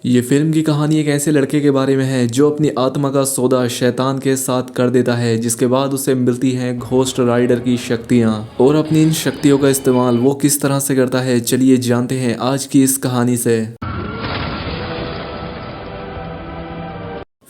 ये फिल्म की कहानी एक ऐसे लड़के के बारे में है जो अपनी आत्मा का सौदा शैतान के साथ कर देता है, जिसके बाद उसे मिलती हैं घोस्ट राइडर की शक्तियां। और अपनी इन शक्तियों का इस्तेमाल वो किस तरह से करता है, चलिए जानते हैं आज की इस कहानी से।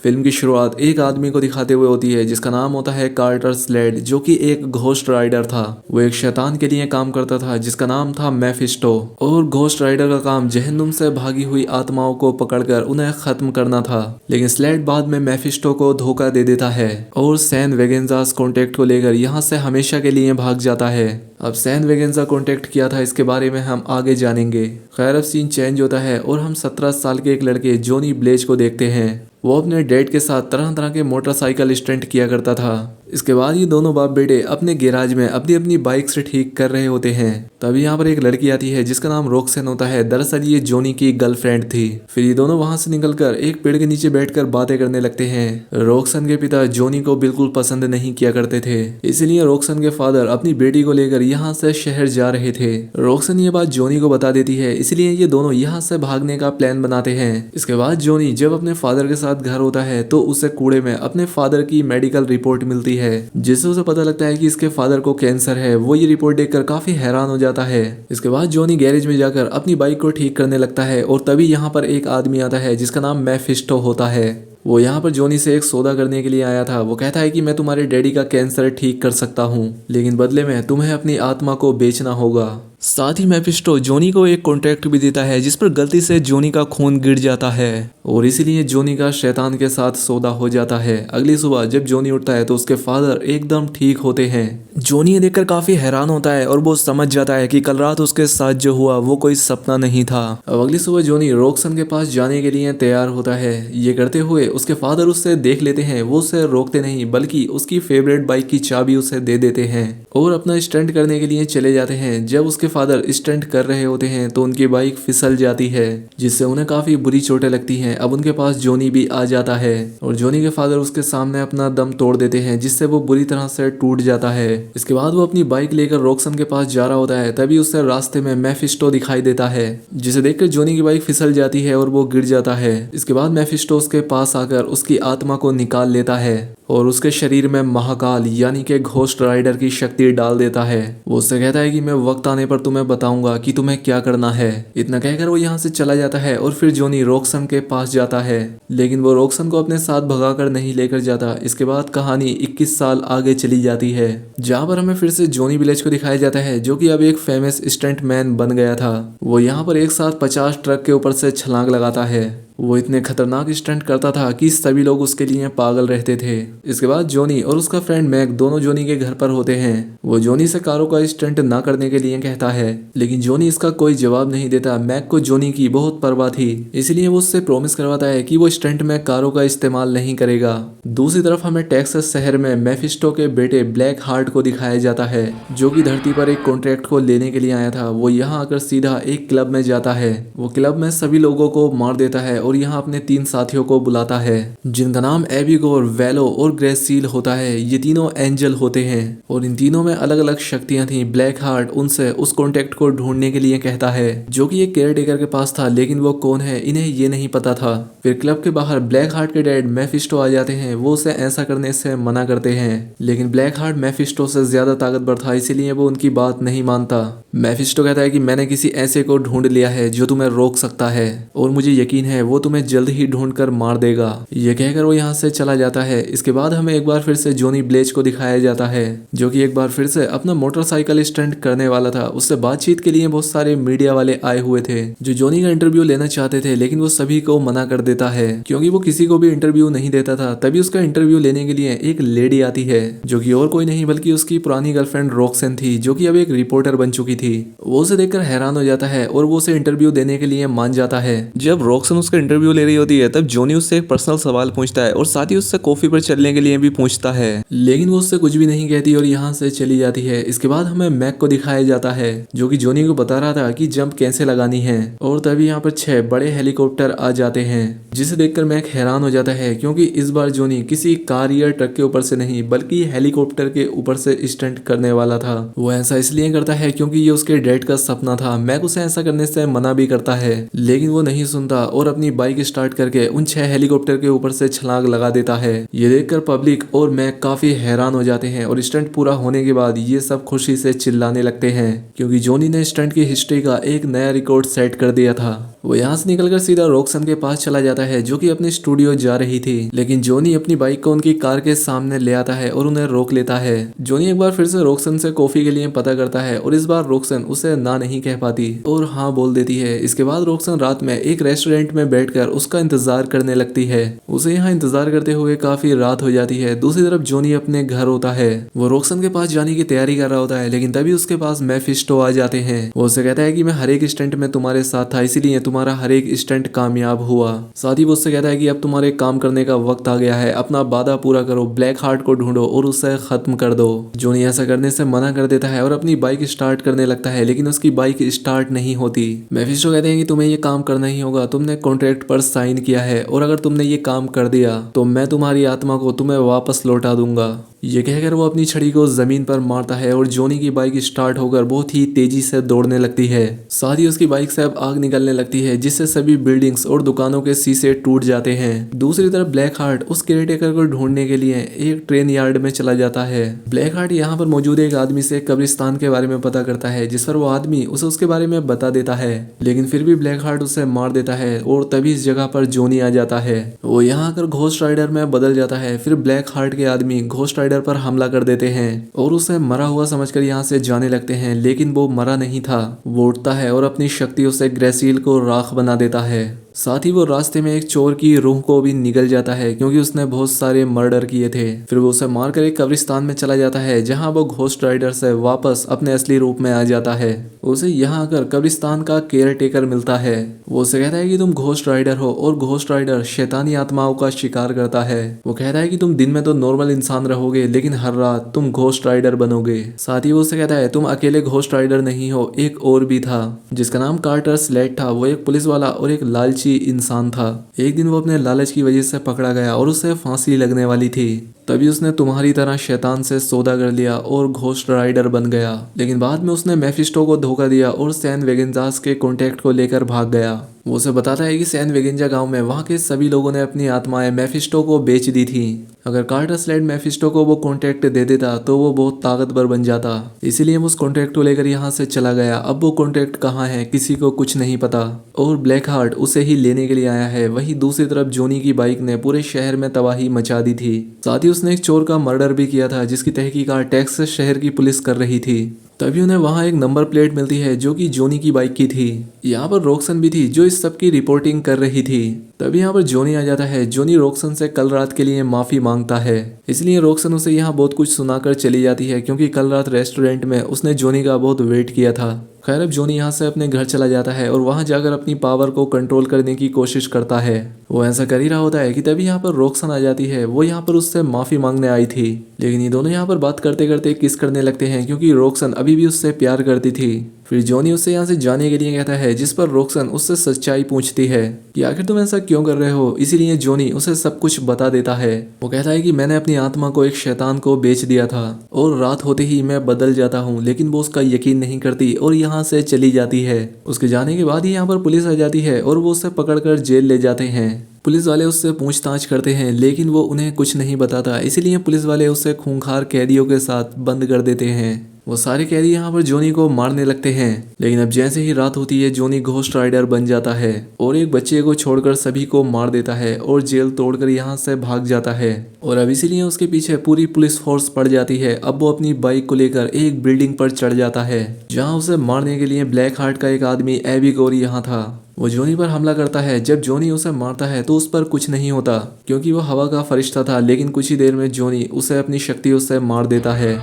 फिल्म की शुरुआत एक आदमी को दिखाते हुए होती है जिसका नाम होता है कार्टर स्लेड, जो कि एक घोस्ट राइडर था। वो एक शैतान के लिए काम करता था जिसका नाम था मेफिस्टो। और घोस्ट राइडर का काम जहन्नुम से भागी हुई आत्माओं को पकड़कर उन्हें खत्म करना था। लेकिन स्लेड बाद में मेफिस्टो को धोखा दे देता है और सैन वेगेंजास कॉन्टेक्ट को लेकर यहाँ से हमेशा के लिए भाग जाता है। अब सैन वेगेंजा कॉन्टेक्ट किया था, इसके बारे में हम आगे जानेंगे। खैर अब सीन चेंज होता है और हम 17 साल के एक लड़के जॉनी ब्लेज को देखते हैं। वो अपने डैड के साथ तरह तरह के मोटरसाइकिल स्टंट किया करता था। इसके बाद ये दोनों बाप बेटे अपने गैराज में अपनी अपनी बाइक से ठीक कर रहे होते हैं। तभी यहाँ पर एक लड़की आती है जिसका नाम रोक्सन होता है। दरअसल ये जॉनी की गर्लफ्रेंड थी। फिर ये दोनों वहां से निकलकर एक पेड़ के नीचे बैठकर बातें करने लगते हैं। रोक्सन के पिता जॉनी को बिल्कुल पसंद नहीं किया करते थे, इसलिए रोक्सन के फादर अपनी बेटी को लेकर यहाँ से शहर जा रहे थे। रोक्सन ये बात जॉनी को बता देती है, इसलिए ये दोनों यहाँ से भागने का प्लान बनाते हैं। इसके बाद जॉनी जब अपने फादर के साथ घर होता है तो उसे कूड़े में अपने फादर की मेडिकल रिपोर्ट मिलती है, जिससे उसे पता लगता है कि इसके फादर को कैंसर है। वो ये रिपोर्ट देखकर काफी हैरान हो जाता है। इसके बाद जॉनी गैरेज में जाकर अपनी बाइक को ठीक करने लगता है और तभी यहाँ पर एक आदमी आता है जिसका नाम मेफिस्टो होता है। वो यहाँ पर जॉनी से एक सौदा करने के लिए आया था। वो कहता है कि मैं तुम्हारे डैडी का कैंसर ठीक कर सकता हूँ, लेकिन बदले में तुम्हें अपनी आत्मा को बेचना होगा। साथ ही मेफिस्टो जॉनी को एक कॉन्ट्रैक्ट भी देता है जिस पर गलती से जॉनी का खून गिर जाता है और इसीलिए जॉनी का शैतान के साथ सौदा हो जाता है। अगली सुबह जब जॉनी उठता है तो उसके फादर एकदम ठीक होते हैं। जॉनी ये देखकर काफी हैरान होता है और वो समझ जाता है कि कल रात उसके साथ जो हुआ वो कोई सपना नहीं था। अब अगली सुबह जॉनी रोक्सन के पास जाने के लिए तैयार होता है। ये करते हुए उसके फादर उससे देख लेते हैं। वो उसे रोकते नहीं बल्कि उसकी फेवरेट बाइक की चाबी उसे दे देते हैं और अपना स्टंट करने के लिए चले जाते हैं। जब उसके फादर स्टंट कर रहे होते हैं तो उनकी बाइक फिसल जाती है, जिससे उन्हें काफी बुरी चोटें लगती हैं। अब उनके पास जॉनी भी आ जाता है और जॉनी के फादर उसके सामने अपना दम तोड़ देते हैं, जिससे वो बुरी तरह से टूट जाता है। इसके बाद वो अपनी बाइक लेकर रोक्सन के पास जा रहा होता है, तभी उससे रास्ते में मेफिस्टो दिखाई देता है, जिसे देखकर जॉनी की बाइक फिसल जाती है और वो गिर जाता है। इसके बाद मेफिस्टो उसके पास आकर उसकी आत्मा को निकाल लेता है और उसके शरीर में महाकाल यानी कि घोस्ट राइडर की शक्ति डाल देता है। वो उससे कहता है कि मैं वक्त आने पर तुम्हें बताऊंगा कि तुम्हें क्या करना है। इतना कहकर वो यहाँ से चला जाता है और फिर जॉनी रोक्सन के पास जाता है, लेकिन वो रोक्सन को अपने साथ भगाकर नहीं लेकर जाता। इसके बाद कहानी 21 साल आगे चली जाती है, जहाँ पर हमें फिर से जॉनी विलेज को दिखाया जाता है, जो कि अब एक फेमस स्टंट मैन बन गया था। वो यहाँ पर एक साथ 50 ट्रक के ऊपर से छलांग लगाता है। वो इतने खतरनाक स्टंट करता था कि सभी लोग उसके लिए पागल रहते थे। इसके बाद जॉनी और उसका फ्रेंड मैक दोनों जॉनी के घर पर होते हैं। वो जॉनी से कारों का स्टंट ना करने के लिए कहता है, लेकिन जॉनी इसका कोई जवाब नहीं देता। मैक को जॉनी की बहुत परवाह थी, इसलिए वो उससे प्रॉमिस करवाता है कि वो स्टंट में कारों का इस्तेमाल नहीं करेगा। दूसरी तरफ हमें टेक्सास शहर में मेफिस्टो के बेटे ब्लैक हार्ट को दिखाया जाता है, जो कि धरती पर एक कॉन्ट्रैक्ट को लेने के लिए आया था। वो यहाँ आकर सीधा एक क्लब में जाता है। वो क्लब में सभी लोगों को मार देता है और यहाँ अपने 3 साथियों को बुलाता है, जिनका नाम एबिगोर, वेलो और ग्रेसील होता है। ये तीनों एंजल होते हैं और इन तीनों में अलग अलग शक्तियां थी। ब्लैक हार्ट उनसे उस कॉन्टेक्ट को ढूंढने के लिए कहता है, जो कि एक केयर टेकर के पास था, लेकिन वो कौन है इन्हें ये नहीं पता था। फिर क्लब के बाहर ब्लैक हार्ट के डैड मेफिस्टो आ जाते हैं। वो उसे ऐसा करने से मना करते हैं, लेकिन ब्लैक हार्ट मेफिस्टो से ज्यादा ताकतवर था, इसीलिए वो उनकी बात नहीं मानता। मेफिस्टो कहता है कि मैंने किसी ऐसे को ढूंढ लिया है जो तुम्हें रोक सकता है और मुझे यकीन है वो तुम्हें जल्द ही ढूंढकर मार देगा। ये कहकर वो यहाँ से चला जाता है। इसके बाद हमें एक बार फिर से जॉनी ब्लेज को दिखाया जाता है, जो कि एक बार फिर से अपना मोटरसाइकिल स्टंट करने वाला था। उससे बातचीत के लिए बहुत सारे मीडिया वाले आए हुए थे जो जॉनी का इंटरव्यू लेना चाहते थे, लेकिन वो सभी को मना कर देता है क्योंकि वो किसी को भी इंटरव्यू नहीं देता था। तभी उसका इंटरव्यू लेने के लिए एक लेडी आती है, जो कि और कोई नहीं बल्कि उसकी पुरानी गर्लफ्रेंड रोक्सन थी, जो कि अब एक रिपोर्टर बन चुकी थी। वो उसे देखकर हैरान हो जाता है और वो उसे इंटरव्यू देने के लिए मान जाता है। जब रोक्सन उसका इंटरव्यू ले रही होती है तब जॉनी उससे एक पर्सनल सवाल पूछता है और साथ ही उससे कॉफी पर चलने के लिए भी पूछता है, लेकिन वो उससे कुछ भी नहीं कहती और यहाँ से चली जाती है। इसके बाद हमें मैक को दिखाया जाता है, जो कि जॉनी को बता रहा था कि जंप कैसे लगानी है। और तभी यहाँ पर 6 बड़े हेलीकॉप्टर आ जाते हैं, जिसे देखकर मैक हैरान हो जाता है क्योंकि इस बार जॉनी किसी कार या ट्रक के ऊपर से नहीं बल्कि हेलीकॉप्टर के ऊपर से स्टंट करने वाला था। वो ऐसा इसलिए करता है क्योंकि ये उसके डैड का सपना था। मैक उसे ऐसा करने से मना भी करता है, लेकिन वो नहीं सुनता और अपनी बाइक स्टार्ट करके उन 6 हेलीकॉप्टर के ऊपर से छलांग लगा देता है। ये देखकर पब्लिक और मैक काफी हैरान हो जाते हैं और स्टंट पूरा होने के बाद ये सब खुशी से चिल्लाने लगते हैं क्योंकि जॉनी ने स्टंट की हिस्ट्री का एक नया रिकॉर्ड सेट कर दिया था। वो यहाँ से निकलकर सीधा रॉक्सन के पास चला जाता है जो कि अपने स्टूडियो जा रही थी, लेकिन जॉनी अपनी बाइक को उनकी कार के सामने ले आता है और उन्हें रोक लेता है। जॉनी एक बार फिर से रॉक्सन से कॉफी के लिए पता करता है और इस बार रॉक्सन उसे ना नहीं कह पाती और हाँ बोल देती है। इसके बाद रॉक्सन रात में एक रेस्टोरेंट में बैठकर उसका इंतजार करने लगती है। उसे यहाँ इंतजार करते हुए काफी रात हो जाती है। दूसरी तरफ जॉनी अपने घर होता है। वो रॉक्सन के पास जाने की तैयारी कर रहा होता है, लेकिन तभी उसके पास मेफिस्टो आ जाते हैं। वो उसे कहता है कि मैं हर एक स्टंट में तुम्हारे साथ था, इसीलिए तुम्हारा हर एक स्टंट कामयाब हुआ। साथ ही वो उससे कहता है कि अब तुम्हारे काम करने का वक्त आ गया है, अपना वादा पूरा करो, ब्लैक हार्ट को ढूंढो और उसे खत्म कर दो। जॉनी ऐसा करने से मना कर देता है और अपनी बाइक स्टार्ट करने लगता है, लेकिन उसकी बाइक स्टार्ट नहीं होती। मेफिस्टो कहते हैं कि तुम्हें ये काम करना ही होगा, तुमने कॉन्ट्रैक्ट पर साइन किया है और अगर तुमने ये काम कर दिया तो मैं तुम्हारी आत्मा को तुम्हें वापस लौटा दूंगा। ये कहकर वो अपनी छड़ी को जमीन पर मारता है और जॉनी की बाइक स्टार्ट होकर बहुत ही तेजी से दौड़ने लगती है। साथ ही उसकी बाइक से अब आग निकलने लगती है जिससे सभी बिल्डिंग्स और दुकानों के शीशे टूट जाते हैं। दूसरी तरफ ब्लैक हार्ट उस केयरटेकर को ढूंढने के लिए एक ट्रेन यार्ड में चला जाता है। ब्लैक हार्ट यहाँ पर मौजूद एक आदमी से कब्रिस्तान के बारे में पता करता है, जिस पर वो आदमी उसे उसके बारे में बता देता है, लेकिन फिर भी ब्लैक हार्ट उसे मार देता है और तभी इस जगह पर जॉनी आ जाता है। वो यहाँ आकर घोस्ट राइडर में बदल जाता है। फिर ब्लैक हार्ट के आदमी घोस्ट राइडर पर हमला कर देते हैं और उसे मरा हुआ समझकर यहाँ से जाने लगते हैं, लेकिन वो मरा नहीं था। वो उठता है और अपनी शक्तियों से ग्रेसील को राख बना देता है। साथ ही वो रास्ते में एक चोर की रूह को भी निगल जाता है क्योंकि उसने बहुत सारे मर्डर किए थे। फिर वो उसे मारकर एक कब्रिस्तान में चला जाता है जहां वो घोस्ट राइडर से वापस अपने असली रूप में आ जाता है। उसे यहाँ आकर कब्रिस्तान का केयर टेकर मिलता है। वो उसे कहता है कि तुम घोस्ट राइडर हो और घोस्ट राइडर शैतानी आत्माओं का शिकार करता है। वो कहता है कि तुम दिन में तो नॉर्मल इंसान रहोगे, लेकिन हर रात तुम घोस्ट राइडर बनोगे। साथ ही वो उसे कहता है तुम अकेले घोस्ट राइडर नहीं हो, एक और भी था जिसका नाम कार्टर स्लेट था। वो एक पुलिस वाला और एक लालची इंसान था। एक दिन वो अपने लालच की वजह से पकड़ा गया और उसे फांसी लगने वाली थी। तभी उसने तुम्हारी तरह शैतान से सौदा कर लिया और घोस्ट राइडर बन गया, लेकिन बाद में उसने मेफिस्टो को धोखा दिया और सैन वेगेंजास के कॉन्टैक्ट को लेकर भाग गया। वो उसे बताता है कि सैन वेगेंजा गांव में वहां के सभी लोगों ने अपनी आत्माएं मेफिस्टो को बेच दी थी। अगर कार्टर स्लेड मेफिस्टो को वो कॉन्टैक्ट दे देता तो वो बहुत ताकतवर बन जाता, इसीलिए वो उस कॉन्टैक्ट को लेकर यहाँ से चला गया। अब वो कॉन्टैक्ट कहाँ है किसी को कुछ नहीं पता और ब्लैक हार्ट उसे ही लेने के लिए आया है। वहीं दूसरी तरफ जॉनी की बाइक ने पूरे शहर में तबाही मचा दी थी। साथ ही उसने एक चोर का मर्डर भी किया था जिसकी तहकीकात टेक्सास शहर की पुलिस कर रही थी। तभी उन्हें वहां एक नंबर प्लेट मिलती है जो कि जॉनी की बाइक की थी। यहाँ पर रॉक्सन भी थी जो इस सब की रिपोर्टिंग कर रही थी। तभी यहाँ पर जॉनी आ जाता है। जॉनी रॉक्सन से कल रात के लिए माफी मांगता है, इसलिए रॉक्सन उसे यहाँ बहुत कुछ सुनाकर चली जाती है क्योंकि कल रात रेस्टोरेंट में उसने जॉनी का बहुत वेट किया था। खैर अब जॉनी यहाँ से अपने घर चला जाता है और वहां जाकर अपनी पावर को कंट्रोल करने की कोशिश करता है। वो ऐसा कर ही रहा होता है कि तभी यहाँ पर रॉक्सन आ जाती है। वो यहाँ पर उससे माफी मांगने आई थी, लेकिन ये दोनों यहाँ पर बात करते करते किस करने लगते हैं क्योंकि रॉक्सन अभी भी उससे प्यार करती थी। फिर जॉनी उससे यहाँ से जाने के लिए कहता है, जिस पर रॉक्सन उससे सच्चाई पूछती है कि आखिर तुम ऐसा क्यों कर रहे हो। इसीलिए जॉनी उसे सब कुछ बता देता है। वो कहता है कि मैंने अपनी आत्मा को एक शैतान को बेच दिया था और रात होते ही मैं बदल जाता हूँ, लेकिन वो उसका यकीन नहीं करती और यहाँ से चली जाती है। उसके जाने के बाद ही यहाँ पर पुलिस आ जाती है और वो उसे पकड़कर जेल ले जाते हैं। पुलिस वाले उससे पूछताछ करते हैं, लेकिन वो उन्हें कुछ नहीं बताता, इसीलिए पुलिस वाले उसे खूंखार कैदियों के साथ बंद कर देते हैं। वो सारे कैदी यहाँ पर जॉनी को मारने लगते हैं, लेकिन अब जैसे ही रात होती है जॉनी घोस्ट राइडर बन जाता है और एक बच्चे को छोड़कर सभी को मार देता है और जेल तोड़कर यहाँ से भाग जाता है। और अब इसीलिए उसके पीछे पूरी पुलिस फोर्स पड़ जाती है। अब वो अपनी बाइक को लेकर एक बिल्डिंग पर चढ़ जाता है जहाँ उसे मारने के लिए ब्लैक हार्ट का एक आदमी एबी गोरी यहाँ था। वो जॉनी पर हमला करता है। जब जॉनी उसे मारता है तो उस पर कुछ नहीं होता क्योंकि वो हवा का फरिश्ता था, लेकिन कुछ ही देर में जॉनी उसे अपनी शक्तियों से मार देता है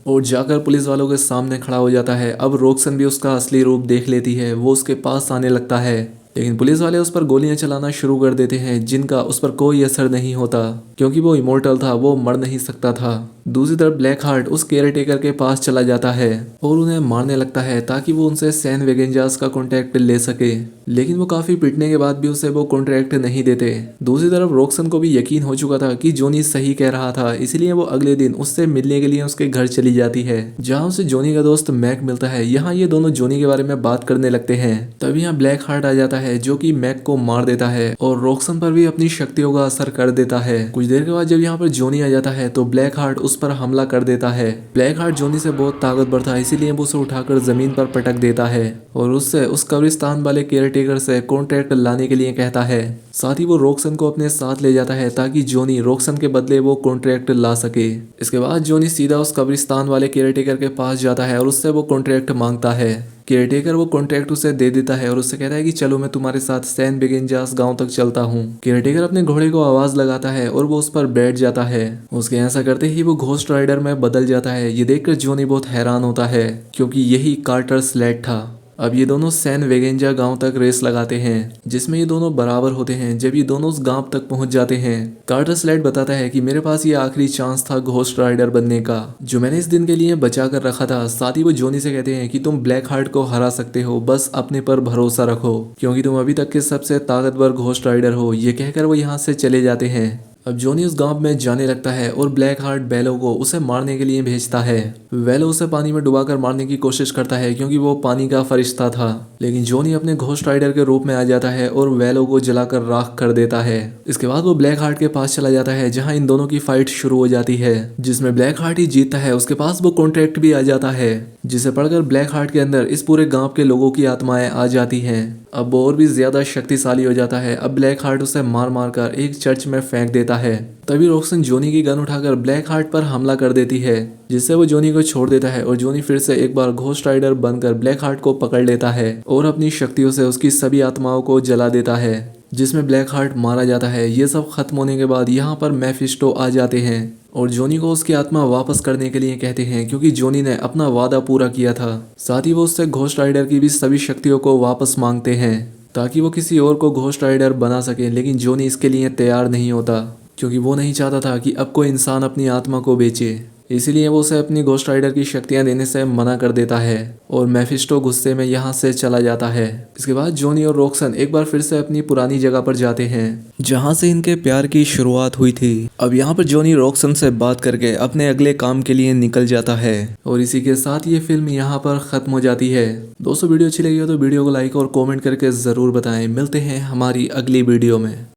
और जाकर पुलिस वालों के सामने खड़ा हो जाता है। अब रॉक्सन भी उसका असली रूप देख लेती है। वो उसके पास आने लगता है, लेकिन पुलिस वाले उस पर गोलियां चलाना शुरू कर देते हैं जिनका उस पर कोई असर नहीं होता क्योंकि वो इमोर्टल था, वो मर नहीं सकता था। दूसरी तरफ ब्लैक हार्ट उस केयर टेकर के पास चला जाता है और उन्हें मारने लगता है ताकि वो उनसे सैन वेगेंजास का कॉन्टैक्ट ले सके। लेकिन वो काफी पिटने के बाद भी उसे वो कॉन्ट्रैक्ट नहीं देते। दूसरी तरफ रॉक्सन को भी यकीन हो चुका था कि जॉनी सही कह रहा था, इसलिए वो अगले दिन उससे मिलने के लिए उसके घर चली जाती है, जहाँ उसे जॉनी का दोस्त मैक मिलता है। यहाँ ये दोनों जॉनी के बारे में बात करने लगते हैं। तभी यहाँ ब्लैक हार्ट आ जाता है जो कि मैक को मार देता है और रॉक्सन पर भी अपनी शक्तियों का असर कर देता है। कुछ देर के बाद जब यहाँ पर जॉनी आ जाता है तो ब्लैक हार्ट उस पर हमला कर देता है। ब्लैक हार्ट जॉनी से बहुत ताकतवर था, इसीलिए वो उसे उठाकर जमीन पर पटक देता है और उससे उस कब्रिस्तान वाले केयरटेकर से कॉन्ट्रैक्ट लाने के लिए कहता है। साथ ही वो रॉक्सन को अपने साथ ले जाता है ताकि जॉनी रॉक्सन के बदले वो कॉन्ट्रैक्ट ला सके। इसके बाद जॉनी सीधा उस कब्रिस्तान वाले केयरटेकर के पास जाता है और उससे वो कॉन्ट्रैक्ट मांगता है। केयरटेकर वो कॉन्ट्रैक्ट उसे दे देता है और उससे कहता है कि चलो मैं तुम्हारे साथ सैन बेगेंजास गांव तक चलता हूँ। केयरटेकर अपने घोड़े को आवाज लगाता है और वो उस पर बैठ जाता है। उसके ऐसा करते ही वो घोस्ट राइडर में बदल जाता है। ये देखकर जॉनी बहुत हैरान होता है क्योंकि यही कार्टर स्लेड था। अब ये दोनों सैन वेगेंजा गांव तक रेस लगाते हैं जिसमें ये दोनों बराबर होते हैं। जब ये दोनों उस गांव तक पहुंच जाते हैं, कार्टर स्लेड बताता है कि मेरे पास ये आखिरी चांस था घोस्ट राइडर बनने का, जो मैंने इस दिन के लिए बचा कर रखा था। साथ ही वो जॉनी से कहते हैं कि तुम ब्लैक हार्ट को हरा सकते हो, बस अपने पर भरोसा रखो क्योंकि तुम अभी तक के सबसे ताकतवर घोस्ट राइडर हो। ये कहकर वो यहाँ से चले जाते हैं। अब जॉनी उस गांव में जाने लगता है और ब्लैक हार्ट वेलो को उसे मारने के लिए भेजता है। वेलो उसे पानी में डुबाकर मारने की कोशिश करता है क्योंकि वो पानी का फरिश्ता था, लेकिन जॉनी अपने घोस्ट राइडर के रूप में आ जाता है और वेलो को जलाकर राख कर देता है। इसके बाद वो ब्लैक हार्ट के पास चला जाता है जहाँ इन दोनों की फाइट शुरू हो जाती है, जिसमें ब्लैक हार्ट ही जीतता है। उसके पास वो कॉन्ट्रैक्ट भी आ जाता है जिसे पढ़कर ब्लैक हार्ट के अंदर इस पूरे गांव के लोगों की आत्माएं आ जाती हैं। अब वो और भी ज्यादा शक्तिशाली हो जाता है। अब ब्लैक हार्ट उसे मार मार कर एक चर्च में फेंक देता है। तभी रॉक्सन जॉनी की गन उठाकर ब्लैक हार्ट पर हमला कर देती है, जिससे वो जॉनी को छोड़ देता है और जॉनी फिर से एक बार घोस्ट राइडर बनकर ब्लैक हार्ट को पकड़ लेता है और अपनी शक्तियों से उसकी सभी आत्माओं को जला देता है, जिसमें ब्लैक हार्ट मारा जाता है। ये सब खत्म होने के बाद यहाँ पर मेफिस्टो आ जाते हैं और जॉनी को उसकी आत्मा वापस करने के लिए कहते हैं क्योंकि जॉनी ने अपना वादा पूरा किया था। साथ ही वो उससे घोस्ट राइडर की भी सभी शक्तियों को वापस मांगते हैं ताकि वो किसी और को घोस्ट राइडर बना सके, लेकिन जॉनी इसके लिए तैयार नहीं होता क्योंकि वो नहीं चाहता था कि अब कोई इंसान अपनी आत्मा को बेचे। इसीलिए वो उसे अपनी घोस्ट राइडर की शक्तियां देने से मना कर देता है और मेफिस्टो गुस्से में यहाँ से चला जाता है। इसके बाद जॉनी और रॉक्सन एक बार फिर से अपनी पुरानी जगह पर जाते हैं जहाँ से इनके प्यार की शुरुआत हुई थी। अब यहाँ पर जॉनी रॉक्सन से बात करके अपने अगले काम के लिए निकल जाता है और इसी के साथ ये फिल्म यहाँ पर खत्म हो जाती है। दोस्तों वीडियो अच्छी लगी हो तो वीडियो को लाइक और कॉमेंट करके जरूर बताएं। मिलते हैं हमारी अगली वीडियो में।